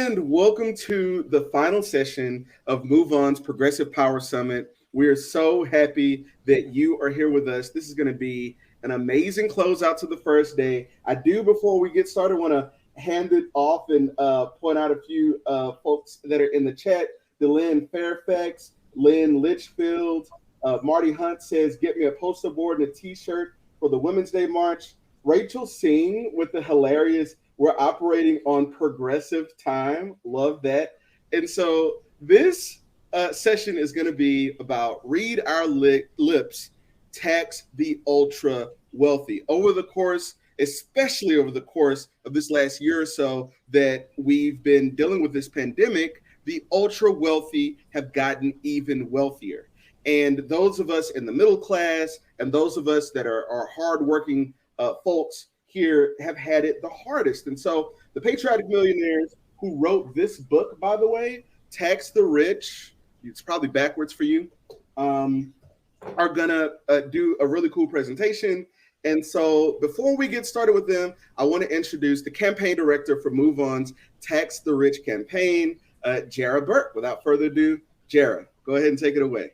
And welcome to the final session of MoveOn's Progressive Power Summit. We are so happy that you are here with us. This is going to be an amazing closeout to the first day. I do, before we get started, want to hand it off and point out a few folks that are in the chat. Delynn Fairfax, Lynn Litchfield, Marty Hunt says, get me a poster board and a t-shirt for the Women's Day March. Rachel Singh with the hilarious, we're operating on progressive time. Love that. And so this session is going to be about read our lips, tax the ultra wealthy. Especially over the course of this last year or so that we've been dealing with this pandemic, the ultra wealthy have gotten even wealthier. And those of us in the middle class and those of us that are hardworking folks here have had it the hardest. And so the Patriotic Millionaires, who wrote this book, by the way, Tax the Rich, it's probably backwards for you, are gonna do a really cool presentation. And so before we get started with them, I want to introduce the campaign director for MoveOn's Tax the Rich campaign, Jaira Burke. Without further ado, Jaira, go ahead and take it away.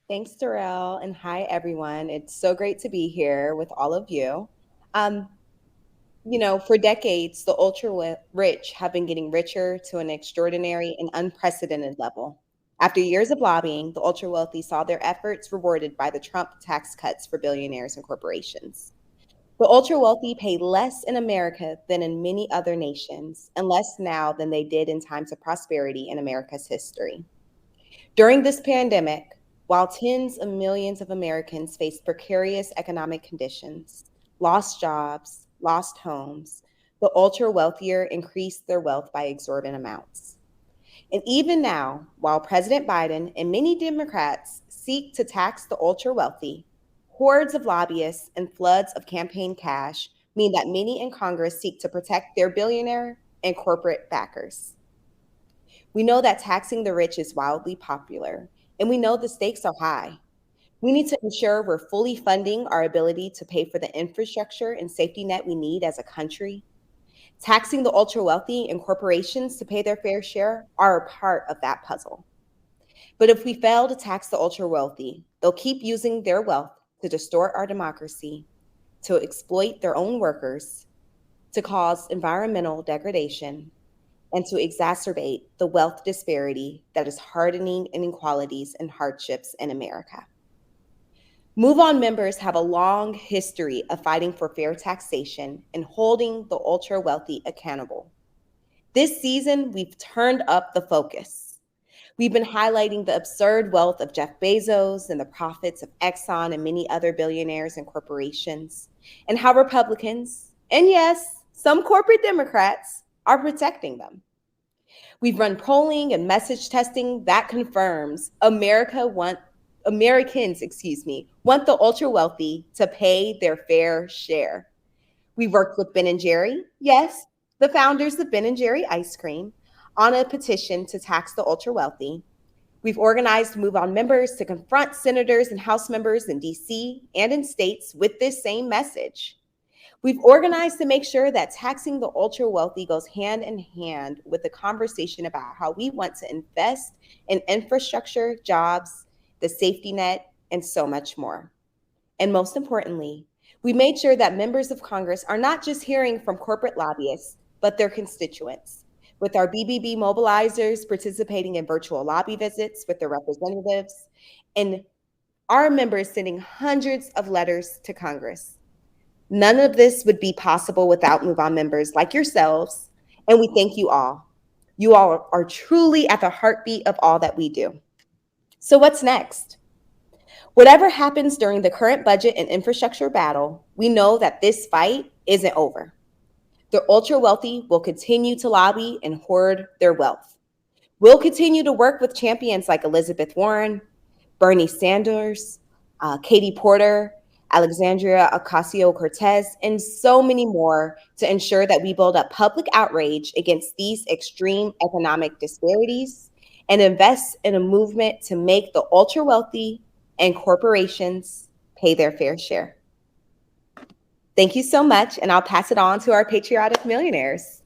Thanks, Durrel, and hi, everyone. It's so great to be here with all of you. For decades, the ultra rich have been getting richer to an extraordinary and unprecedented level. After years of lobbying, the ultra wealthy saw their efforts rewarded by the Trump tax cuts for billionaires and corporations. The ultra wealthy pay less in America than in many other nations, and less now than they did in times of prosperity in America's history. During this pandemic, while tens of millions of Americans face precarious economic conditions, lost jobs, lost homes, the ultra wealthier increased their wealth by exorbitant amounts. And even now, while President Biden and many Democrats seek to tax the ultra wealthy, hordes of lobbyists and floods of campaign cash mean that many in Congress seek to protect their billionaire and corporate backers. We know that taxing the rich is wildly popular, and we know the stakes are high. We need to ensure we're fully funding our ability to pay for the infrastructure and safety net we need as a country. Taxing the ultra wealthy and corporations to pay their fair share are a part of that puzzle. But if we fail to tax the ultra wealthy, they'll keep using their wealth to distort our democracy, to exploit their own workers, to cause environmental degradation, and to exacerbate the wealth disparity that is hardening inequalities and hardships in America. MoveOn members have a long history of fighting for fair taxation and holding the ultra wealthy accountable. This season, we've turned up the focus. We've been highlighting the absurd wealth of Jeff Bezos and the profits of Exxon and many other billionaires and corporations, and how Republicans, and yes, some corporate Democrats, are protecting them. We've run polling and message testing that confirms Americans want the ultra wealthy to pay their fair share. We've worked with Ben & Jerry, yes, the founders of Ben & Jerry ice cream, on a petition to tax the ultra wealthy. We've organized MoveOn members to confront senators and House members in DC and in states with this same message. We've organized to make sure that taxing the ultra wealthy goes hand in hand with the conversation about how we want to invest in infrastructure, jobs, the safety net, and so much more. And most importantly, we made sure that members of Congress are not just hearing from corporate lobbyists, but their constituents, with our BBB mobilizers participating in virtual lobby visits with their representatives, and our members sending hundreds of letters to Congress. None of this would be possible without MoveOn members like yourselves, and we thank you all. You all are truly at the heartbeat of all that we do. So what's next? Whatever happens during the current budget and infrastructure battle, we know that this fight isn't over. The ultra wealthy will continue to lobby and hoard their wealth. We'll continue to work with champions like Elizabeth Warren, Bernie Sanders, Katie Porter, Alexandria Ocasio-Cortez, and so many more to ensure that we build up public outrage against these extreme economic disparities and invest in a movement to make the ultra wealthy and corporations pay their fair share. Thank you so much, and I'll pass it on to our Patriotic Millionaires.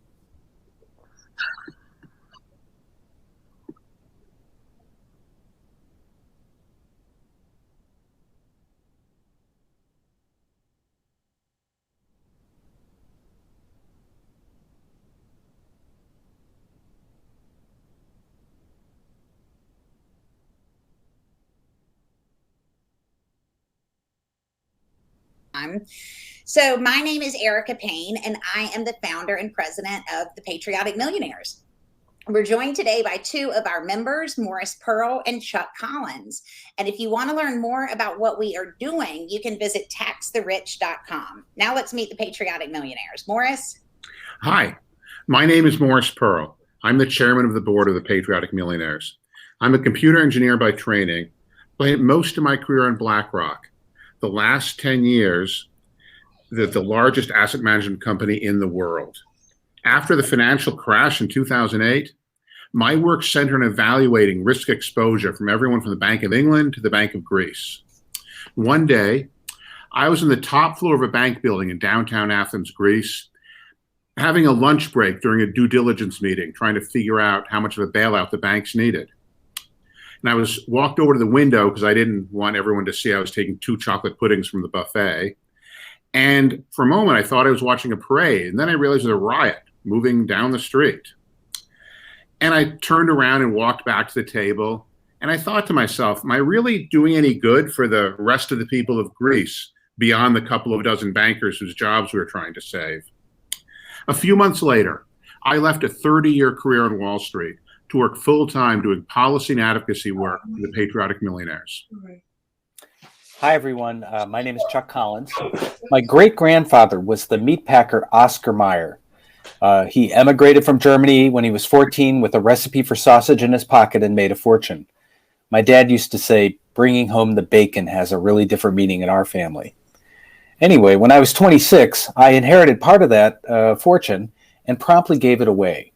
So my name is Erica Payne, and I am the founder and president of the Patriotic Millionaires. We're joined today by two of our members, Morris Pearl and Chuck Collins. And if you want to learn more about what we are doing, you can visit taxtherich.com. Now let's meet the Patriotic Millionaires. Morris? Hi, my name is Morris Pearl. I'm the chairman of the board of the Patriotic Millionaires. I'm a computer engineer by training, spent most of my career in BlackRock. The last 10 years, the largest asset management company in the world. After the financial crash in 2008, my work centered on evaluating risk exposure from everyone from the Bank of England to the Bank of Greece. One day, I was on the top floor of a bank building in downtown Athens, Greece, having a lunch break during a due diligence meeting, trying to figure out how much of a bailout the banks needed. And I was walked over to the window because I didn't want everyone to see I was taking 2 chocolate puddings from the buffet. And for a moment, I thought I was watching a parade. And then I realized it was a riot moving down the street. And I turned around and walked back to the table. And I thought to myself, am I really doing any good for the rest of the people of Greece beyond the couple of dozen bankers whose jobs we were trying to save? A few months later, I left a 30-year career on Wall Street to work full-time doing policy and advocacy work for the Patriotic Millionaires. Hi, everyone. My name is Chuck Collins. My great-grandfather was the meatpacker Oscar Mayer. He emigrated from Germany when he was 14 with a recipe for sausage in his pocket and made a fortune. My dad used to say, bringing home the bacon has a really different meaning in our family. Anyway, when I was 26, I inherited part of that fortune and promptly gave it away.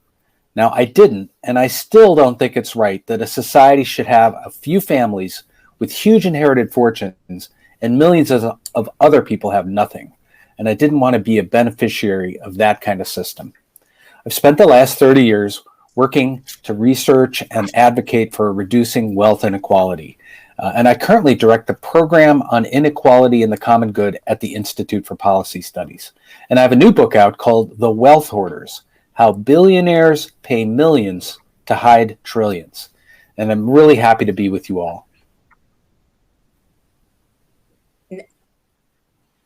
Now, I didn't, and I still don't think it's right that a society should have a few families with huge inherited fortunes and millions of other people have nothing. And I didn't want to be a beneficiary of that kind of system. I've spent the last 30 years working to research and advocate for reducing wealth inequality. And I currently direct the program on inequality and the common good at the Institute for Policy Studies. And I have a new book out called The Wealth Hoarders: How Billionaires Pay Millions to Hide Trillions. And I'm really happy to be with you all.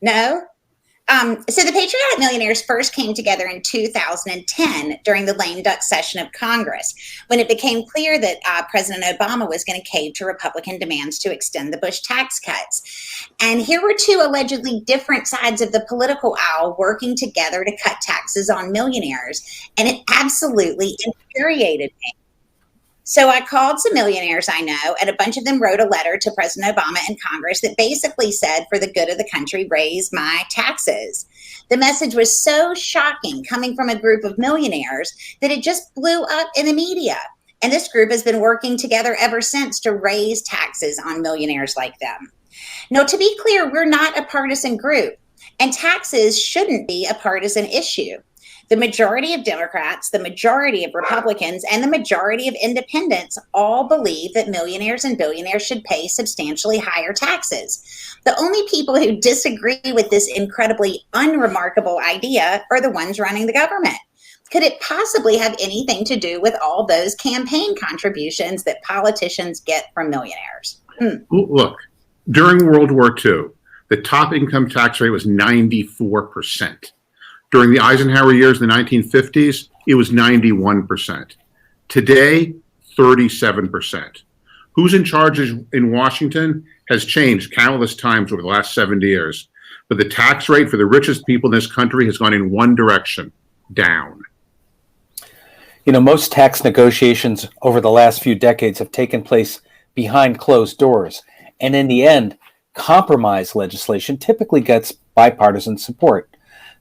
No? So the Patriotic Millionaires first came together in 2010 during the lame duck session of Congress, when it became clear that President Obama was going to cave to Republican demands to extend the Bush tax cuts. And here were two allegedly different sides of the political aisle working together to cut taxes on millionaires, and it absolutely infuriated me. So I called some millionaires I know, and a bunch of them wrote a letter to President Obama and Congress that basically said, for the good of the country, raise my taxes. The message was so shocking coming from a group of millionaires that it just blew up in the media. And this group has been working together ever since to raise taxes on millionaires like them. Now, to be clear, we're not a partisan group, and taxes shouldn't be a partisan issue. The majority of Democrats, the majority of Republicans, and the majority of independents all believe that millionaires and billionaires should pay substantially higher taxes. The only people who disagree with this incredibly unremarkable idea are the ones running the government. Could it possibly have anything to do with all those campaign contributions that politicians get from millionaires? Look, during World War II, the top income tax rate was 94%. During the Eisenhower years in the 1950s, it was 91%. Today, 37%. Who's in charge in Washington has changed countless times over the last 70 years. But the tax rate for the richest people in this country has gone in one direction, down. You know, most tax negotiations over the last few decades have taken place behind closed doors. And in the end, compromise legislation typically gets bipartisan support.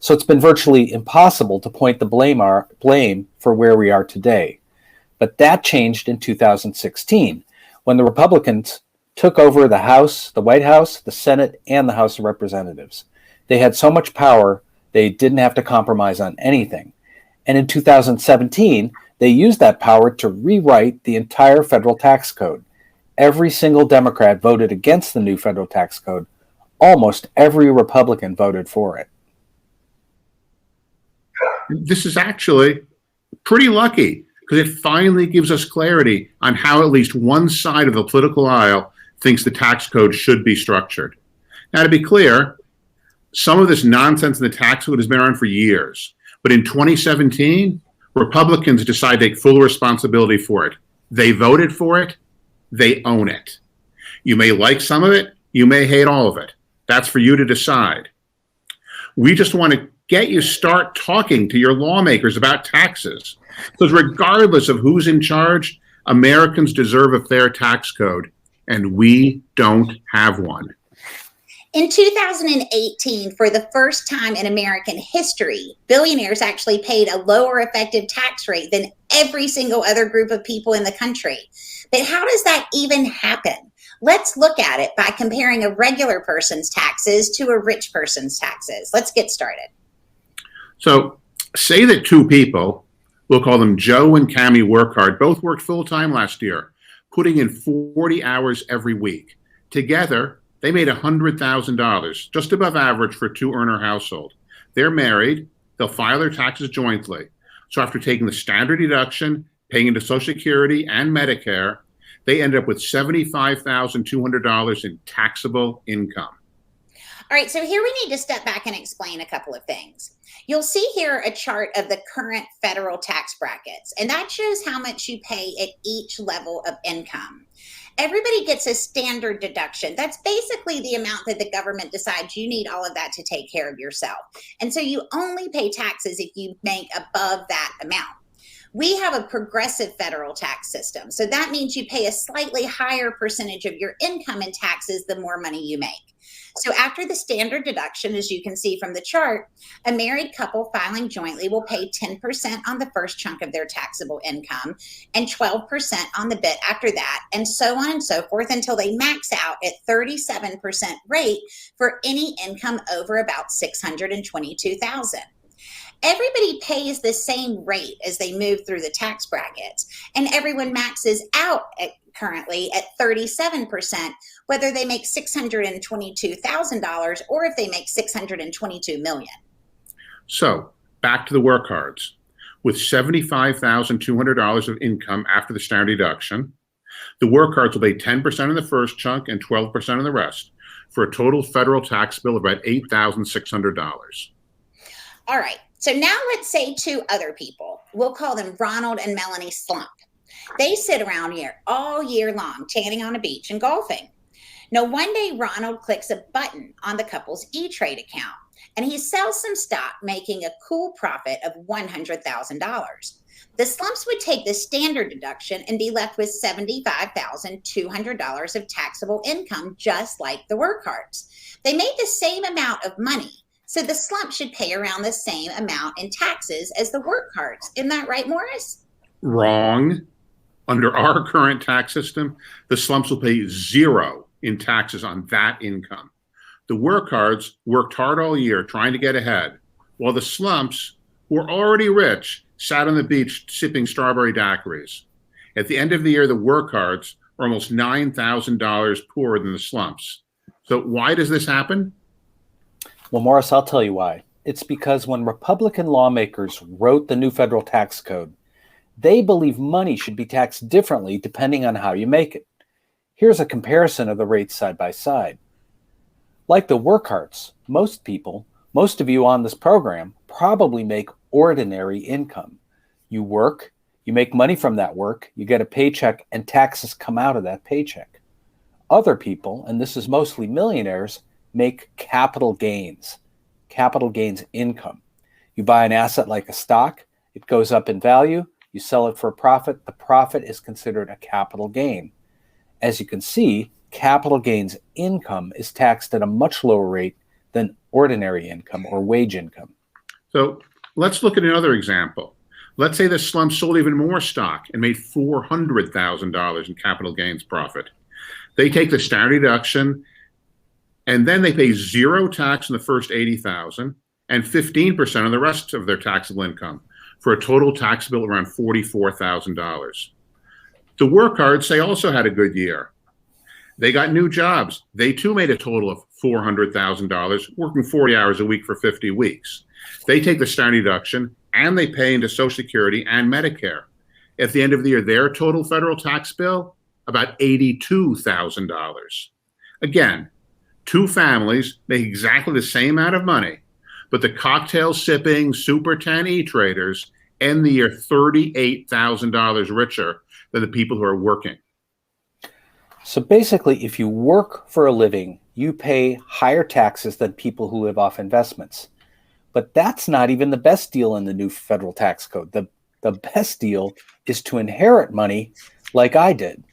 So it's been virtually impossible to point the blame for where we are today. But that changed in 2016, when the Republicans took over the House, the White House, the Senate, and the House of Representatives. They had so much power, they didn't have to compromise on anything. And in 2017, they used that power to rewrite the entire federal tax code. Every single Democrat voted against the new federal tax code. Almost every Republican voted for it. This is actually pretty lucky because it finally gives us clarity on how at least one side of the political aisle thinks the tax code should be structured. Now, to be clear, some of this nonsense in the tax code has been around for years. But in 2017, Republicans decided to take full responsibility for it. They voted for it. They own it. You may like some of it. You may hate all of it. That's for you to decide. We just want to get you start talking to your lawmakers about taxes. Because regardless of who's in charge, Americans deserve a fair tax code, and we don't have one. In 2018, for the first time in American history, billionaires actually paid a lower effective tax rate than every single other group of people in the country. But how does that even happen? Let's look at it by comparing a regular person's taxes to a rich person's taxes. Let's get started. So say that two people, we'll call them Joe and Cammie Workhard, both worked full-time last year, putting in 40 hours every week. Together, they made $100,000, just above average for a two-earner household. They're married. They'll file their taxes jointly. So after taking the standard deduction, paying into Social Security and Medicare, they end up with $75,200 in taxable income. All right, so here we need to step back and explain a couple of things. You'll see here a chart of the current federal tax brackets, and that shows how much you pay at each level of income. Everybody gets a standard deduction. That's basically the amount that the government decides you need all of that to take care of yourself. And so you only pay taxes if you make above that amount. We have a progressive federal tax system. So that means you pay a slightly higher percentage of your income in taxes the more money you make. So after the standard deduction, as you can see from the chart, a married couple filing jointly will pay 10% on the first chunk of their taxable income and 12% on the bit after that, and so on and so forth until they max out at 37% rate for any income over about $622,000. Everybody pays the same rate as they move through the tax brackets, and everyone maxes out currently at 37%, whether they make $622,000 or if they make $622 million. So back to the Workhards. With $75,200 of income after the standard deduction, the Workhards will pay 10% of the first chunk and 12% of the rest, for a total federal tax bill of about $8,600. All right. So now let's say two other people. We'll call them Ronald and Melanie Slump. They sit around here all year long, tanning on a beach and golfing. Now, one day, Ronald clicks a button on the couple's E-Trade account, and he sells some stock, making a cool profit of $100,000. The Slumps would take the standard deduction and be left with $75,200 of taxable income, just like the Workhards. They made the same amount of money, so the Slump should pay around the same amount in taxes as the Workhards. Isn't that right, Morris? Wrong. Under our current tax system, the Slumps will pay zero in taxes on that income. The Workhards worked hard all year trying to get ahead, while the Slumps, who were already rich, sat on the beach sipping strawberry daiquiris. At the end of the year, the Workhards are almost $9,000 poorer than the Slumps. So why does this happen? Well, Morris, I'll tell you why. It's because when Republican lawmakers wrote the new federal tax code, they believe money should be taxed differently depending on how you make it. Here's a comparison of the rates side by side. Like the Workhards, most people, most of you on this program, probably make ordinary income. You work, you make money from that work, you get a paycheck, and taxes come out of that paycheck. Other people, and this is mostly millionaires, make capital gains income. You buy an asset like a stock, it goes up in value, you sell it for a profit, the profit is considered a capital gain. As you can see, capital gains income is taxed at a much lower rate than ordinary income or wage income. So let's look at another example. Let's say the Slump sold even more stock and made $400,000 in capital gains profit. They take the standard deduction, and then they pay zero tax on the first $80,000 and 15% on the rest of their taxable income, for a total tax bill around $44,000. The Workhards, they also had a good year. They got new jobs. They too made a total of $400,000, working 40 hours a week for 50 weeks. They take the standard deduction and they pay into Social Security and Medicare. At the end of the year, their total federal tax bill, about $82,000. Again, Two families make exactly the same amount of money, but the cocktail sipping Super 10 E-traders end the year $38,000 richer than the people who are working. So basically, if you work for a living, you pay higher taxes than people who live off investments. But that's not even the best deal in the new federal tax code. The best deal is to inherit money like I did.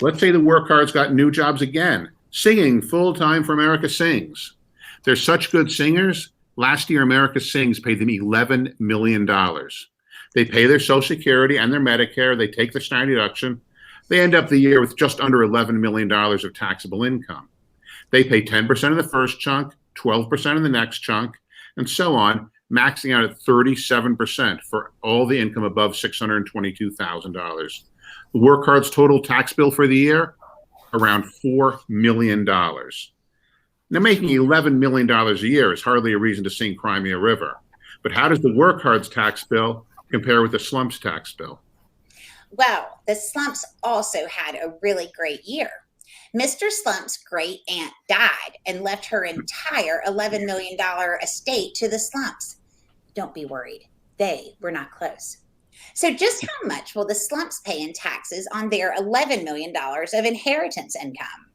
Let's say the work hard's got new jobs again, singing full-time for America Sings. They're such good singers. Last year, America Sings paid them $11 million. They pay their Social Security and their Medicare. They take the SNAP deduction. They end up the year with just under $11 million of taxable income. They pay 10% of the first chunk, 12% of the next chunk, and so on, maxing out at 37% for all the income above $622,000. The work hard's total tax bill for the year, around $4 million. Now, making $11 million a year is hardly a reason to sing Cry Me a River. But how does the work hard's tax bill compare with the slump's tax bill? Well, the Slumps also had a really great year. Mr. Slump's great aunt died and left her entire $11 million estate to the Slumps. Don't be worried. They were not close. So just how much will the Slumps pay in taxes on their $11 million of inheritance income?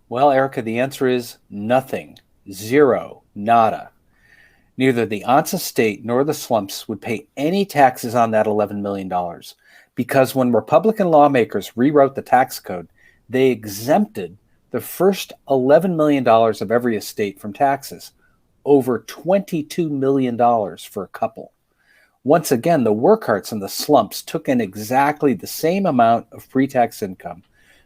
Well, Erica, the answer is nothing. Zero. Nada. Neither the aunt's estate nor the Slumps would pay any taxes on that $11 million because when Republican lawmakers rewrote the tax code, they exempted the first $11 million of every estate from taxes, over $22 million for a couple. Once again, the workhards and the Slumps took in exactly the same amount of pre-tax income,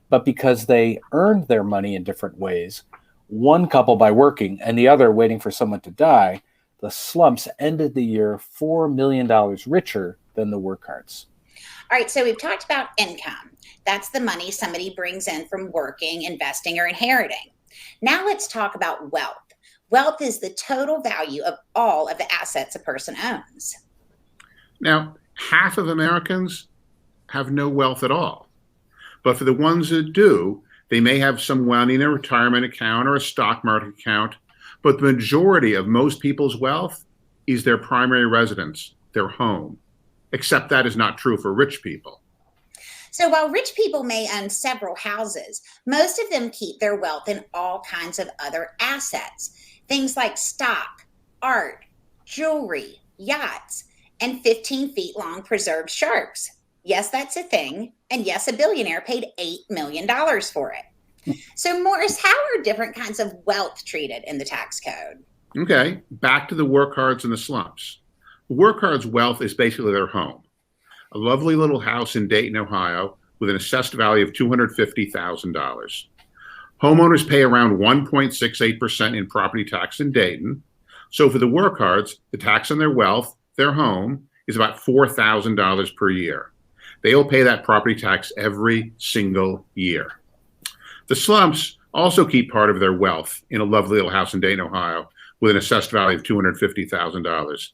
but because they earned their money in different ways, one couple by working and the other waiting for someone to die, the Slumps ended the year $4 million richer than the workhards. All right, so we've talked about income. That's the money somebody brings in from working, investing, or inheriting. Now let's talk about wealth. Wealth is the total value of all of the assets a person owns. Now, half of Americans have no wealth at all. But for the ones that do, they may have some money in a retirement account or a stock market account. But the majority of most people's wealth is their primary residence, their home. Except that is not true for rich people. So while rich people may own several houses, most of them keep their wealth in all kinds of other assets. Things like stock, art, jewelry, yachts, and 15 feet long preserved sharks. Yes, that's a thing. And yes, a billionaire paid $8 million for it. So Morris, how are different kinds of wealth treated in the tax code? Okay, back to the workhards and the Slumps. The workhards' wealth is basically their home. A lovely little house in Dayton, Ohio, with an assessed value of $250,000. Homeowners pay around 1.68% in property tax in Dayton. So for the workhards, the tax on their wealth, their home, is about $4,000 per year. They will pay that property tax every single year. The Slumps also keep part of their wealth in a lovely little house in Dayton, Ohio, with an assessed value of $250,000.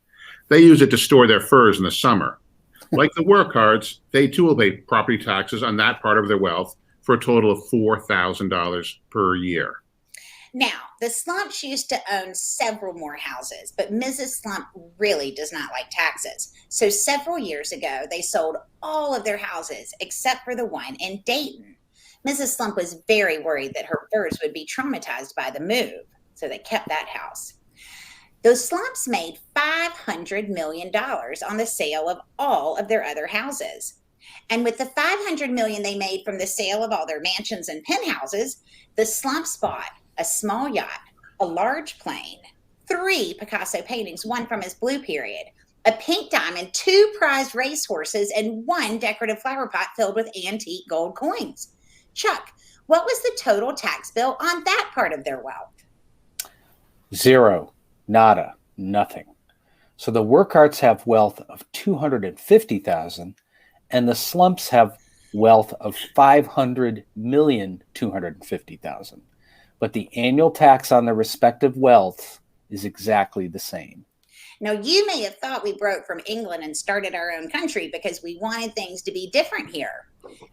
They use it to store their furs in the summer. Like the workhards, they too will pay property taxes on that part of their wealth for a total of $4,000 per year. Now, the Slumps used to own several more houses, but Mrs. Slump really does not like taxes. So several years ago, they sold all of their houses except for the one in Dayton. Mrs. Slump was very worried that her furs would be traumatized by the move, so they kept that house. Those Slumps made $500 million on the sale of all of their other houses. And with the $500 million they made from the sale of all their mansions and penthouses, the Slumps bought a small yacht, a large plane, 3 Picasso paintings, one from his blue period, a pink diamond, 2 prized racehorses, and 1 decorative flower pot filled with antique gold coins. Chuck, what was the total tax bill on that part of their wealth? Zero. Nada. Nothing. So the workhards have wealth of $250,000 and the Slumps have wealth of $500,250,000. But the annual tax on their respective wealth is exactly the same. Now, you may have thought we broke from England and started our own country because we wanted things to be different here.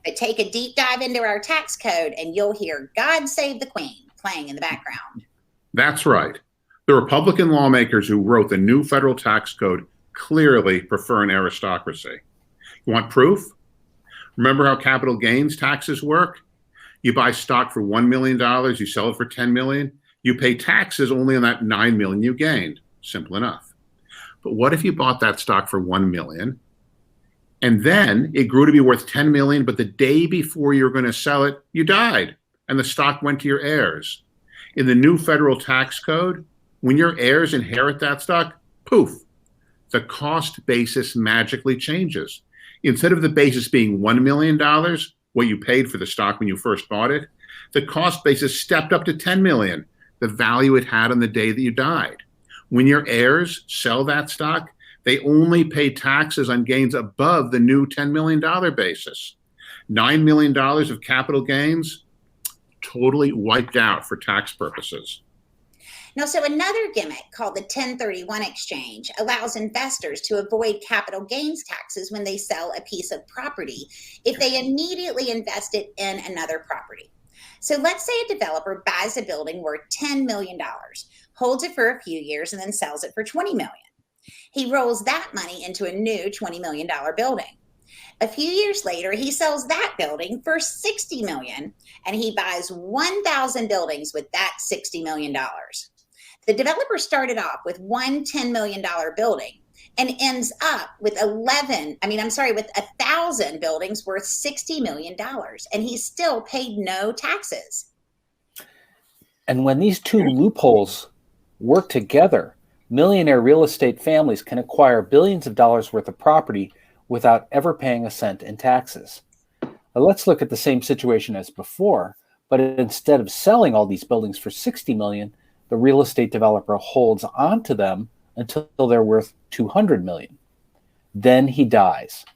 But take a deep dive into our tax code and you'll hear God save the Queen. playing in the background. That's right. The Republican lawmakers who wrote the new federal tax code clearly prefer an aristocracy. You want proof? Remember how capital gains taxes work? You buy stock for $1 million, you sell it for $10 million, you pay taxes only on that $9 million you gained. Simple enough. But what if you bought that stock for $1 million and then it grew to be worth $10 million, but the day before you were going to sell it, you died and the stock went to your heirs? In the new federal tax code, when your heirs inherit that stock, poof, the cost basis magically changes. Instead of the basis being $1 million, what you paid for the stock when you first bought it, the cost basis stepped up to $10 million, the value it had on the day that you died. When your heirs sell that stock, they only pay taxes on gains above the new $10 million basis. $9 million of capital gains, totally wiped out for tax purposes. Now, so another gimmick called the 1031 exchange allows investors to avoid capital gains taxes when they sell a piece of property if they immediately invest it in another property. So let's say a developer buys a building worth $10 million, holds it for a few years, and then sells it for $20 million. He rolls that money into a new $20 million building. A few years later, he sells that building for $60 million, and he buys 1,000 buildings with that $60 million. The developer started off with one $10 million building and ends up with 1,000 buildings worth $60 million, and he still paid no taxes. And when these two loopholes work together, millionaire real estate families can acquire billions of dollars worth of property without ever paying a cent in taxes. Now let's look at the same situation as before, but instead of selling all these buildings for $60 million, the real estate developer holds onto them until they're worth $200 million. Then he dies.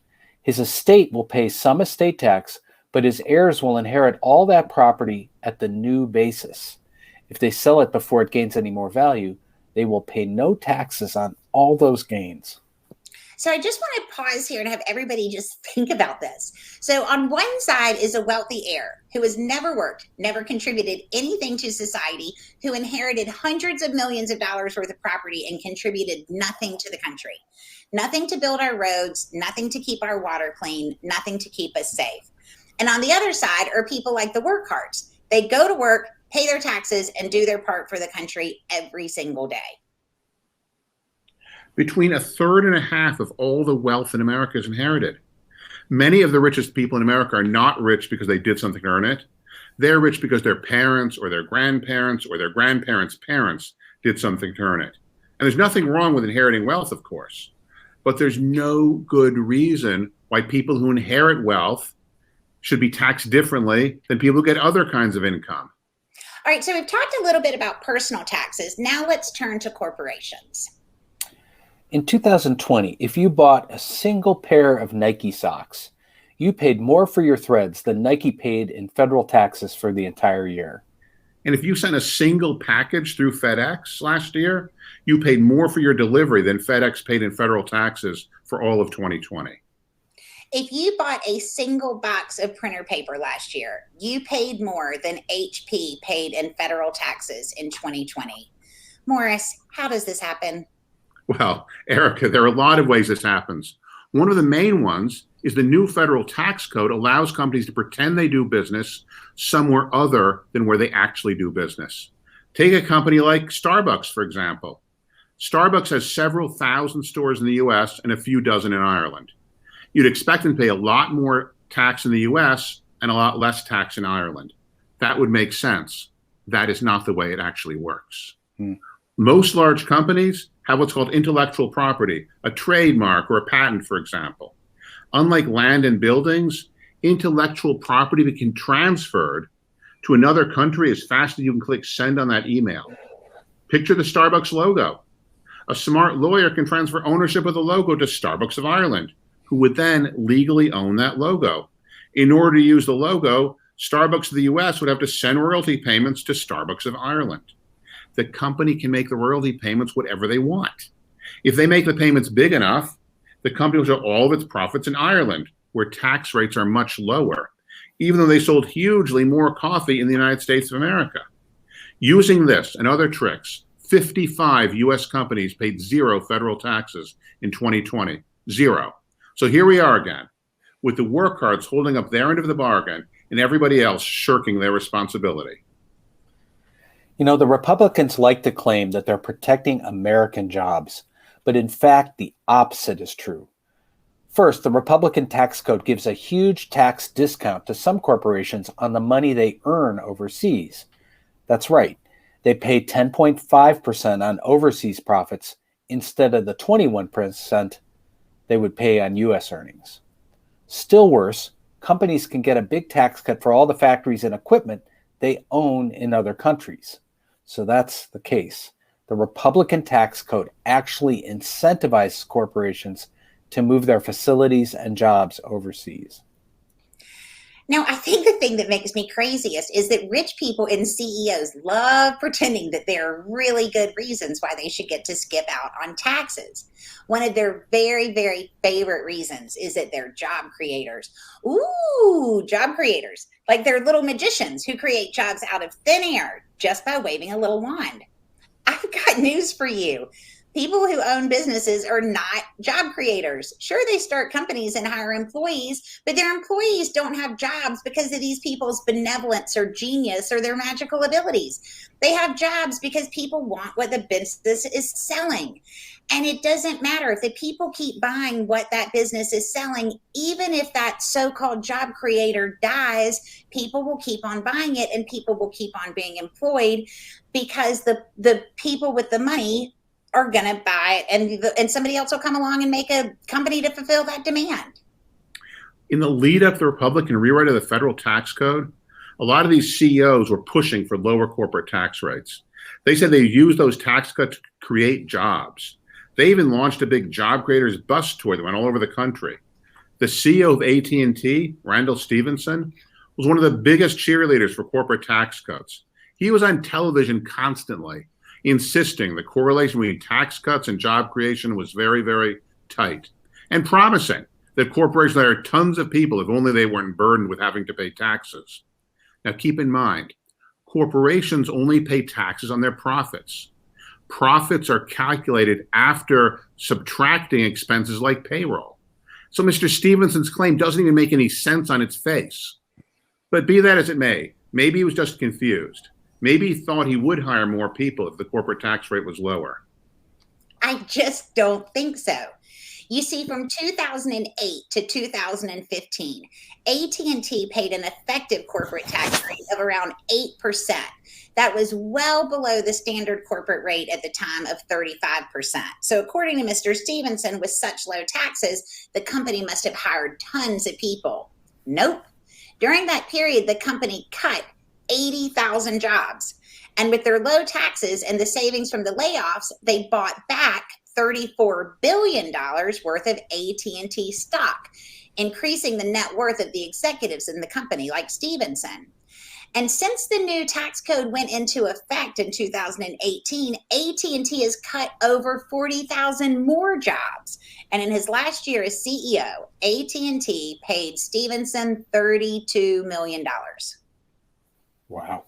His estate will pay some estate tax, but his heirs will inherit all that property at the new basis. If they sell it before it gains any more value, they will pay no taxes on all those gains. So I just want to pause here and have everybody just think about this. So on one side is a wealthy heir who has never worked, never contributed anything to society, who inherited hundreds of millions of dollars worth of property and contributed nothing to the country. Nothing to build our roads, nothing to keep our water clean, nothing to keep us safe. And on the other side are people like the workhards. They go to work, pay their taxes, and do their part for the country every single day. Between a third and a half of all the wealth in America is inherited. Many of the richest people in America are not rich because they did something to earn it. They're rich because their parents or their grandparents or their grandparents' parents did something to earn it. And there's nothing wrong with inheriting wealth, of course, but there's no good reason why people who inherit wealth should be taxed differently than people who get other kinds of income. All right, so we've talked a little bit about personal taxes. Now let's turn to corporations. In 2020, if you bought a single pair of Nike socks, you paid more for your threads than Nike paid in federal taxes for the entire year. And if you sent a single package through FedEx last year, you paid more for your delivery than FedEx paid in federal taxes for all of 2020. If you bought a single box of printer paper last year, you paid more than HP paid in federal taxes in 2020. Morris, how does this happen? Well, Erica, there are a lot of ways this happens. One of the main ones is the new federal tax code allows companies to pretend they do business somewhere other than where they actually do business. Take a company like Starbucks, for example. Starbucks has several thousand stores in the US and a few dozen in Ireland. You'd expect them to pay a lot more tax in the US and a lot less tax in Ireland. That would make sense. That is not the way it actually works. Most large companies have what's called intellectual property, a trademark or a patent, for example. Unlike land and buildings, intellectual property can be transferred to another country as fast as you can click send on that email. Picture the Starbucks logo. A smart lawyer can transfer ownership of the logo to Starbucks of Ireland, who would then legally own that logo. In order to use the logo, Starbucks of the US would have to send royalty payments to Starbucks of Ireland. The company can make the royalty payments whatever they want. If they make the payments big enough, the company will show all of its profits in Ireland, where tax rates are much lower, even though they sold hugely more coffee in the United States of America. Using this and other tricks, 55 U.S. companies paid zero federal taxes in 2020. Zero. So here we are again, with the workhards holding up their end of the bargain and everybody else shirking their responsibility. You know, the Republicans like to claim that they're protecting American jobs, but in fact, the opposite is true. First, the Republican tax code gives a huge tax discount to some corporations on the money they earn overseas. That's right. They pay 10.5% on overseas profits instead of the 21% they would pay on U.S. earnings. Still worse, companies can get a big tax cut for all the factories and equipment they own in other countries. So that's the case. The Republican tax code actually incentivizes corporations to move their facilities and jobs overseas. Now, I think the thing that makes me craziest is that rich people and CEOs love pretending that there are really good reasons why they should get to skip out on taxes. One of their very, very favorite reasons is that they're job creators. Ooh, job creators. Like they're little magicians who create jobs out of thin air just by waving a little wand. I've got news for you. People who own businesses are not job creators. Sure, they start companies and hire employees, but their employees don't have jobs because of these people's benevolence or genius or their magical abilities. They have jobs because people want what the business is selling. And it doesn't matter if the people keep buying what that business is selling, even if that so-called job creator dies, people will keep on buying it and people will keep on being employed because the people with the money are going to buy it, and somebody else will come along and make a company to fulfill that demand. In the lead up to the Republican rewrite of the federal tax code, a lot of these CEOs were pushing for lower corporate tax rates. They said they used those tax cuts to create jobs. They even launched a big job creators bus tour that went all over the country. The CEO of AT&T, Randall Stephenson, was one of the biggest cheerleaders for corporate tax cuts. He was on television constantly, insisting the correlation between tax cuts and job creation was very, very tight, and promising that corporations hire tons of people if only they weren't burdened with having to pay taxes. Now, keep in mind, corporations only pay taxes on their profits. Profits are calculated after subtracting expenses like payroll. So Mr. Stevenson's claim doesn't even make any sense on its face. But be that as it may, maybe he was just confused. Maybe he thought he would hire more people if the corporate tax rate was lower. I just don't think so. You see, from 2008 to 2015, AT&T paid an effective corporate tax rate of around 8%. That was well below the standard corporate rate at the time of 35%. So according to Mr. Stevenson, with such low taxes, the company must have hired tons of people. Nope. During that period, the company cut 80,000 jobs. And with their low taxes and the savings from the layoffs, they bought back $34 billion worth of AT&T stock, increasing the net worth of the executives in the company like Stevenson. And since the new tax code went into effect in 2018, AT&T has cut over 40,000 more jobs. And in his last year as CEO, AT&T paid Stevenson $32 million. Wow.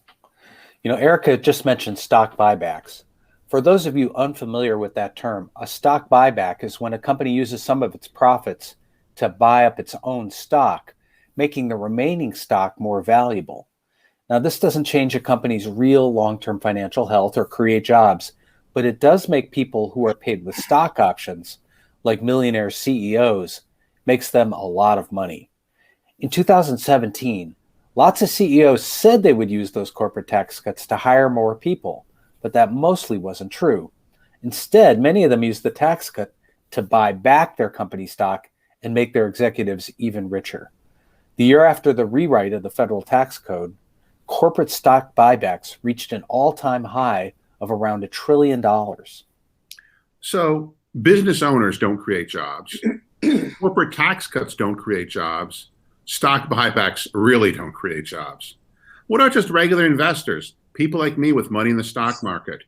You know, Erica just mentioned stock buybacks. For those of you unfamiliar with that term, a stock buyback is when a company uses some of its profits to buy up its own stock, making the remaining stock more valuable. Now, this doesn't change a company's real long-term financial health or create jobs, but it does make people who are paid with stock options, like millionaire CEOs, makes them a lot of money. In 2017, lots of CEOs said they would use those corporate tax cuts to hire more people, but that mostly wasn't true. Instead, many of them used the tax cut to buy back their company stock and make their executives even richer. The year after the rewrite of the federal tax code, corporate stock buybacks reached an all-time high of around $1 trillion. So business owners don't create jobs. Corporate tax cuts don't create jobs. Stock buybacks really don't create jobs. What about just regular investors, people like me with money in the stock market?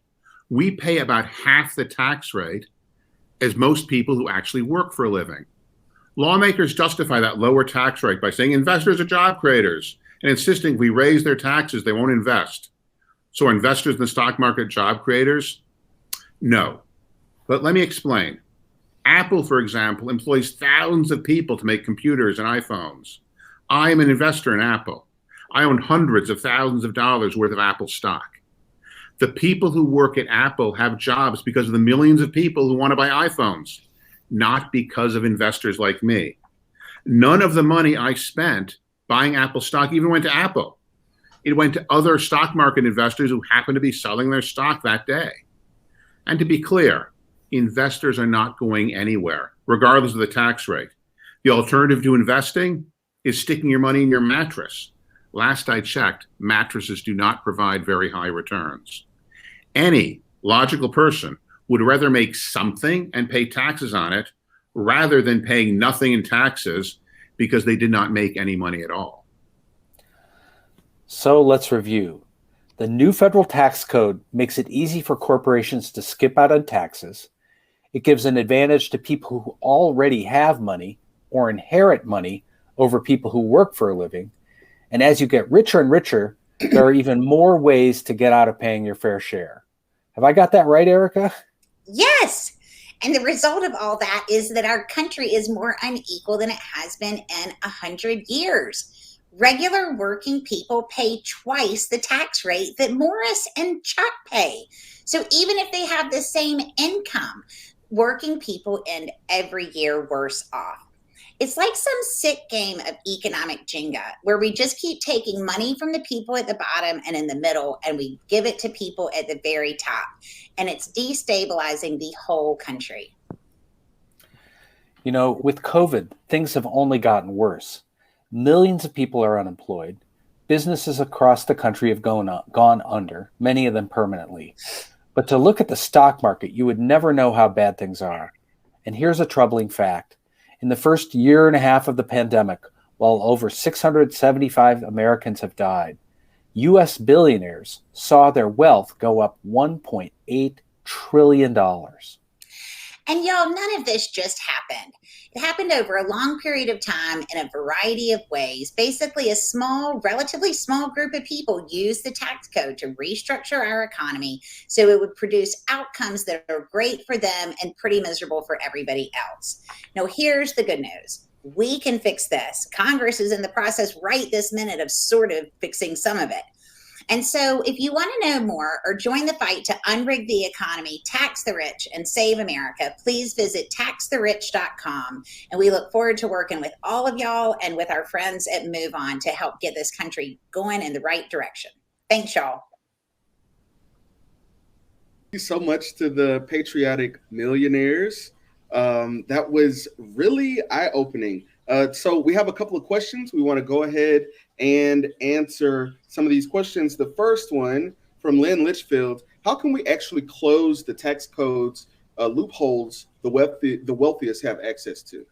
We pay about half the tax rate as most people who actually work for a living. Lawmakers justify that lower tax rate by saying investors are job creators and insisting if we raise their taxes, they won't invest. So are investors in the stock market job creators? No. But let me explain. Apple, for example, employs thousands of people to make computers and iPhones. I am an investor in Apple. I own hundreds of thousands of dollars worth of Apple stock. The people who work at Apple have jobs because of the millions of people who want to buy iPhones, not because of investors like me. None of the money I spent buying Apple stock even went to Apple. It went to other stock market investors who happened to be selling their stock that day. And to be clear, investors are not going anywhere, regardless of the tax rate. The alternative to investing is sticking your money in your mattress. Last I checked, mattresses do not provide very high returns. Any logical person would rather make something and pay taxes on it rather than paying nothing in taxes because they did not make any money at all. So let's review. The new federal tax code makes it easy for corporations to skip out on taxes. It gives an advantage to people who already have money or inherit money over people who work for a living. And as you get richer and richer, there are even more ways to get out of paying your fair share. Have I got that right, Erica? Yes. And the result of all that is that our country is more unequal than it has been in 100 years. Regular working people pay twice the tax rate that Morris and Chuck pay. So even if they have the same income, working people end every year worse off. It's like some sick game of economic Jenga where we just keep taking money from the people at the bottom and in the middle, and we give it to people at the very top. And it's destabilizing the whole country. You know, with COVID, things have only gotten worse. Millions of people are unemployed. Businesses across the country have gone under, many of them permanently. But to look at the stock market, you would never know how bad things are. And here's a troubling fact. In the first year and a half of the pandemic, while over 675 Americans have died, U.S. billionaires saw their wealth go up $1.8 trillion. And y'all, none of this just happened. It happened over a long period of time in a variety of ways. Basically, a small, relatively small group of people used the tax code to restructure our economy so it would produce outcomes that are great for them and pretty miserable for everybody else. Now, here's the good news. We can fix this. Congress is in the process right this minute of sort of fixing some of it. And so if you want to know more or join the fight to unrig the economy, tax the rich, and save America, please visit taxtherich.com. And we look forward to working with all of y'all and with our friends at MoveOn to help get this country going in the right direction. Thanks, y'all. Thank you so much to the Patriotic Millionaires. That was really eye-opening. So we have a couple of questions. We want to go ahead and answer some of these questions. The first one from Lynn Litchfield: how can we actually close the tax codes loopholes the wealthiest have access to?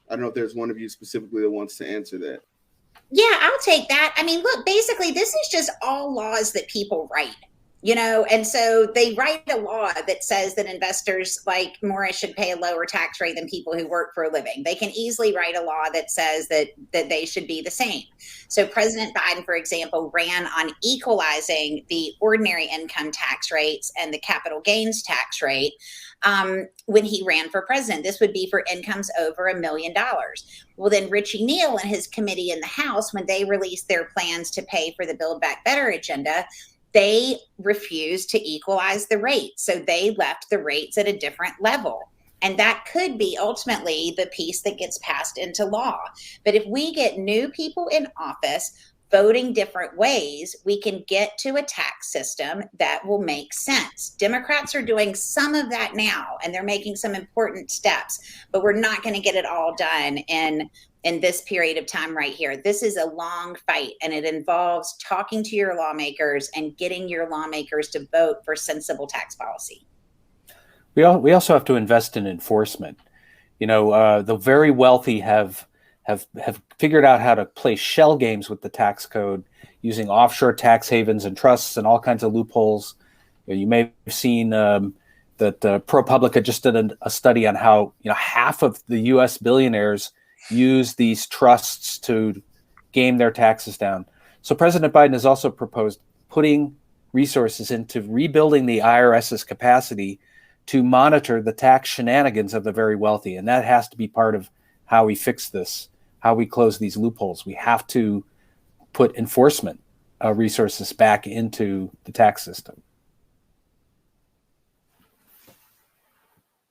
I don't know if there's one of you specifically that wants to answer that. Yeah, I'll take that. I mean, look, basically, this is just all laws that people write. You know, and so they write a law that says that investors like Morris should pay a lower tax rate than people who work for a living. They can easily write a law that says that they should be the same. So President Biden, for example, ran on equalizing the ordinary income tax rates and the capital gains tax rate when he ran for president. This would be for incomes over $1 million. Well, then Richie Neal and his committee in the House, when they released their plans to pay for the Build Back Better agenda, they refused to equalize the rates. So they left the rates at a different level. And that could be ultimately the piece that gets passed into law. But if we get new people in office voting different ways, we can get to a tax system that will make sense. Democrats are doing some of that now, and they're making some important steps, but we're not going to get it all done in this period of time right here. This is a long fight, and it involves talking to your lawmakers and getting your lawmakers to vote for sensible tax policy. We also have to invest in enforcement. You know, the very wealthy have figured out how to play shell games with the tax code using offshore tax havens and trusts and all kinds of loopholes. You may have seen that ProPublica just did a study on how half of the U.S. billionaires use these trusts to game their taxes down. So President Biden has also proposed putting resources into rebuilding the IRS's capacity to monitor the tax shenanigans of the very wealthy. And that has to be part of how we fix this, how we close these loopholes. We have to put enforcement resources back into the tax system.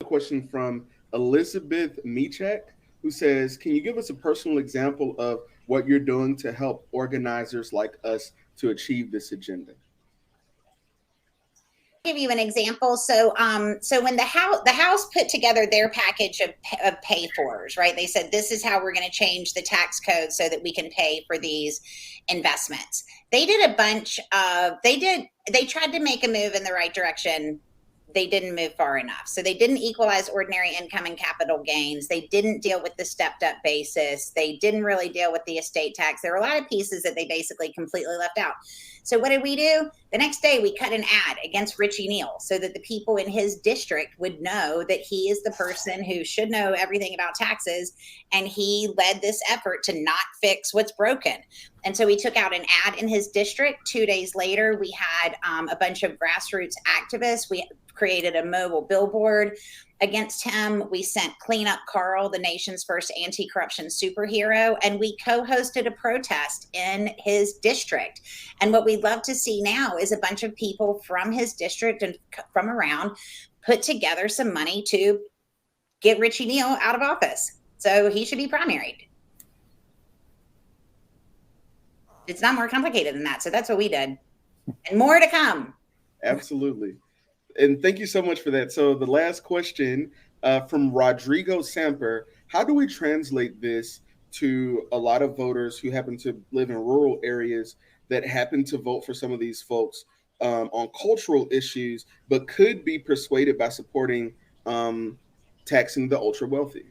A question from Elizabeth Michak, who says, can you give us a personal example of what you're doing to help organizers like us to achieve this agenda? Give you an example. So when the House put together their package of pay fors, right? They said, this is how we're going to change the tax code so that we can pay for these investments. They did a bunch of, they tried to make a move in the right direction. They didn't move far enough. So they didn't equalize ordinary income and capital gains. They didn't deal with the stepped up basis. They didn't really deal with the estate tax. There were a lot of pieces that they basically completely left out. So what did we do? The next day we cut an ad against Richie Neal so that the people in his district would know that he is the person who should know everything about taxes. And he led this effort to not fix what's broken. And so we took out an ad in his district. 2 days later, we had a bunch of grassroots activists. We created a mobile billboard against him. We sent Clean Up Carl, the nation's first anti-corruption superhero, and we co-hosted a protest in his district. And what we'd love to see now is a bunch of people from his district and from around put together some money to get Richie Neal out of office. So he should be primaried. It's not more complicated than that. So that's what we did. And more to come. Absolutely. And thank you so much for that. So the last question from Rodrigo Samper, how do we translate this to a lot of voters who happen to live in rural areas that happen to vote for some of these folks on cultural issues, but could be persuaded by supporting taxing the ultra wealthy?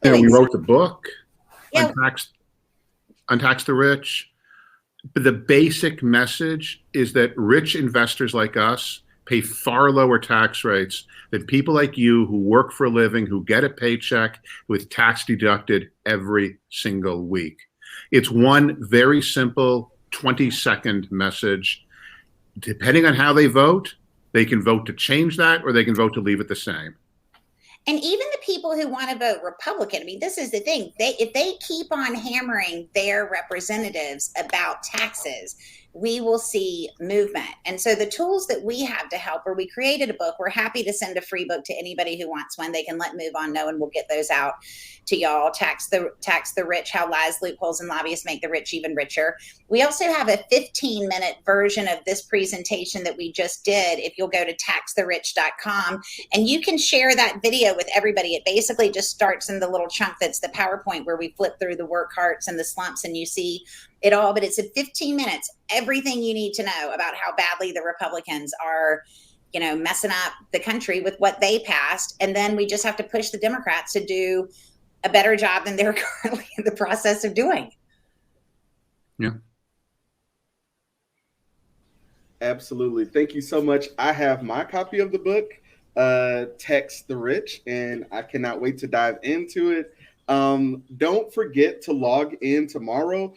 You know, we wrote the book, Yeah. Untax the Rich. But the basic message is that rich investors like us pay far lower tax rates than people like you who work for a living, who get a paycheck with tax deducted every single week. It's one very simple 20-second message. Depending on how they vote, they can vote to change that or they can vote to leave it the same. And even the people who want to vote Republican, I mean, this is the thing. If they keep on hammering their representatives about taxes, we will see movement. And so the tools that we have to help, or we created a book, we're happy to send a free book to anybody who wants one. They can let MoveOn know and we'll get those out to y'all. Tax the Rich, How Lies, Loopholes, and Lobbyists Make the Rich Even Richer. We also have a 15-minute version of this presentation that we just did. If you'll go to taxtherich.com and you can share that video with everybody. It basically just starts in the little chunk that's the PowerPoint where we flip through the work hearts and the slumps and you see it all, but it's in 15 minutes, everything you need to know about how badly the Republicans are, you know, messing up the country with what they passed. And then we just have to push the Democrats to do a better job than they're currently in the process of doing. Yeah. Absolutely. Thank you so much. I have my copy of the book, Tax the Rich, and I cannot wait to dive into it. Don't forget to log in tomorrow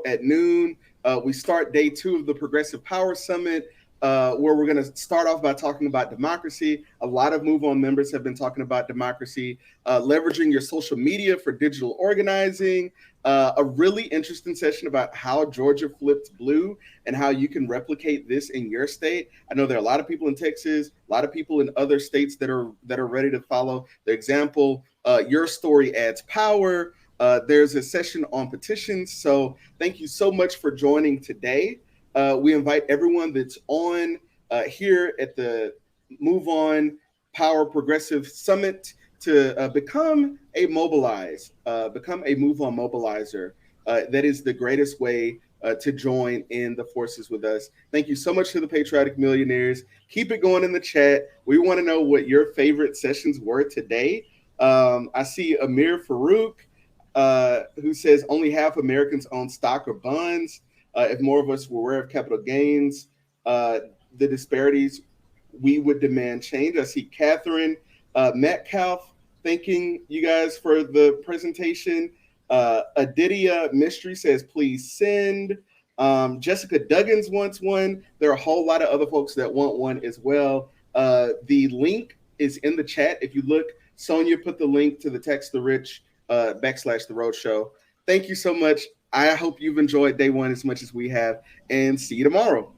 at noon. We start day 2 of the Progressive Power Summit, where we're going to start off by talking about democracy. A lot of MoveOn members have been talking about democracy, leveraging your social media for digital organizing, a really interesting session about how Georgia flipped blue and how you can replicate this in your state. I know there are a lot of people in Texas, a lot of people in other states that are ready to follow the example. Your story adds power. There's a session on petitions. So thank you so much for joining today. We invite everyone that's on here at the MoveOn Power Progressive Summit to become a MoveOn mobilizer. That is the greatest way to join in the forces with us. Thank you so much to the Patriotic Millionaires. Keep it going in the chat. We want to know what your favorite sessions were today. I see Amir Farouk, who says only half Americans own stock or bonds. If more of us were aware of capital gains, the disparities, we would demand change. I see Catherine Metcalf thanking you guys for the presentation. Adidia Mystery says, please send. Jessica Duggins wants one. There are a whole lot of other folks that want one as well. The link is in the chat. If you look, Sonia put the link to the Text the Rich / the Roadshow. Thank you so much. I hope you've enjoyed day one as much as we have, and see you tomorrow.